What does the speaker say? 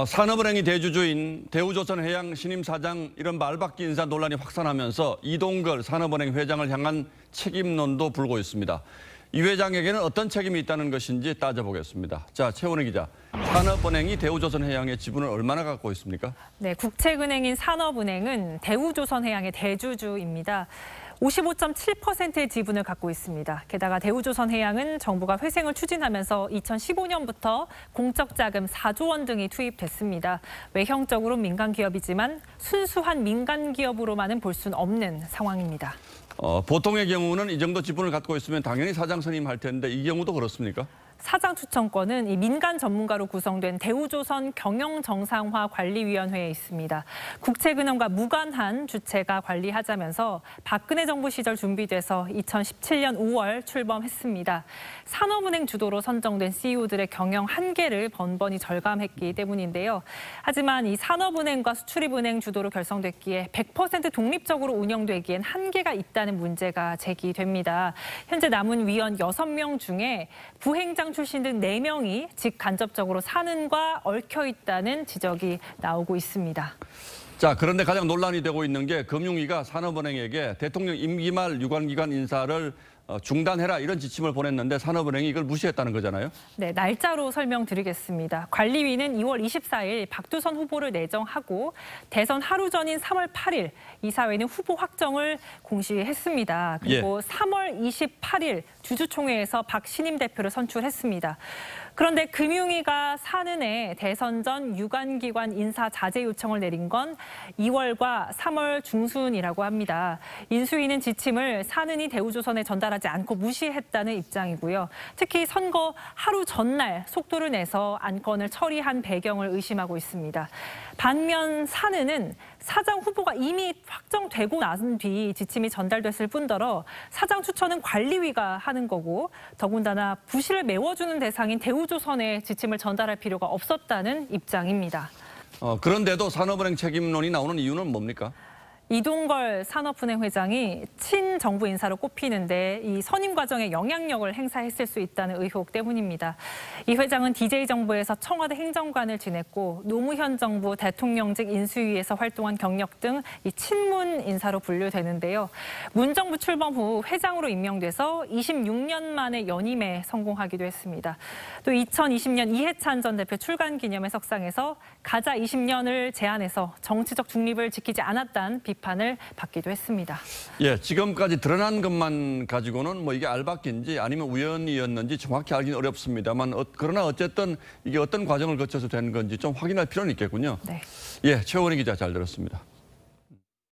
산업은행이 대주주인 대우조선해양 신임 사장 이른바 알박기 인사 논란이 확산하면서 이동걸 산업은행 회장을 향한 책임론도 불고 있습니다. 이 회장에게는 어떤 책임이 있다는 것인지 따져보겠습니다. 자, 최원희 기자. 산업은행이 대우조선해양의 지분을 얼마나 갖고 있습니까? 네, 국책은행인 산업은행은 대우조선해양의 대주주입니다. 55.7%의 지분을 갖고 있습니다. 게다가 대우조선해양은 정부가 회생을 추진하면서 2015년부터 공적 자금 4조 원 등이 투입됐습니다. 외형적으로 민간 기업이지만 순수한 민간 기업으로만은 볼 수는 없는 상황입니다. 보통의 경우는 이 정도 지분을 갖고 있으면 당연히 사장 선임할 텐데 이 경우도 그렇습니까? 사장 추천권은 이 민간 전문가로 구성된 대우조선 경영정상화관리위원회에 있습니다. 국책은행과 무관한 주체가 관리하자면서 박근혜 정부 시절 준비돼서 2017년 5월 출범했습니다. 산업은행 주도로 선정된 CEO들의 경영 한계를 번번이 절감했기 때문인데요. 하지만 이 산업은행과 수출입은행 주도로 결성됐기에 100% 독립적으로 운영되기엔 한계가 있다는 문제가 제기됩니다. 현재 남은 위원 6명 중에 부행장 출신 등 4명이 직간접적으로 산은과 얽혀 있다는 지적이 나오고 있습니다. 자, 그런데 가장 논란이 되고 있는 게 금융위가 산업은행에게 대통령 임기 말 유관기관 인사를 중단해라 이런 지침을 보냈는데 산업은행이 이걸 무시했다는 거잖아요. 네, 날짜로 설명드리겠습니다. 관리위는 2월 24일 박두선 후보를 내정하고 대선 하루 전인 3월 8일 이사회는 후보 확정을 공시했습니다. 그리고 3월 28일 주주총회에서 박 신임 대표를 선출했습니다. 그런데 금융위가 산은의 대선 전 유관기관 인사 자제 요청을 내린 건 2월과 3월 중순이라고 합니다. 인수위는 지침을 산은이 대우조선에 전달하지 않고 무시했다는 입장이고요. 특히 선거 하루 전날 속도를 내서 안건을 처리한 배경을 의심하고 있습니다. 반면 산은은 사장 후보가 이미 확정되고 난 뒤 지침이 전달됐을 뿐더러 사장 추천은 관리위가 하는 거고 더군다나 부실을 메워주는 대상인 대우조선에 지침을 전달할 필요가 없었다는 입장입니다. 그런데도 산업은행 책임론이 나오는 이유는 뭡니까? 이동걸 산업은행 회장이 친정부 인사로 꼽히는데 이 선임 과정에 영향력을 행사했을 수 있다는 의혹 때문입니다. 이 회장은 DJ 정부에서 청와대 행정관을 지냈고 노무현 정부 대통령직 인수위에서 활동한 경력 등 이 친문 인사로 분류되는데요. 문 정부 출범 후 회장으로 임명돼서 26년 만에 연임에 성공하기도 했습니다. 또 2020년 이해찬 전 대표 출간 기념회 석상에서 가자 20년을 제안해서 정치적 중립을 지키지 않았다는 비판을 받기도 했습니다. 예, 지금까지 드러난 것만 가지고는 뭐 이게 알박기인지 아니면 우연이었는지 정확히 알기는 어렵습니다만 그러나 어쨌든 이게 어떤 과정을 거쳐서 된 건지 좀 확인할 필요는 있겠군요. 네. 예, 최원희 기자 잘 들었습니다.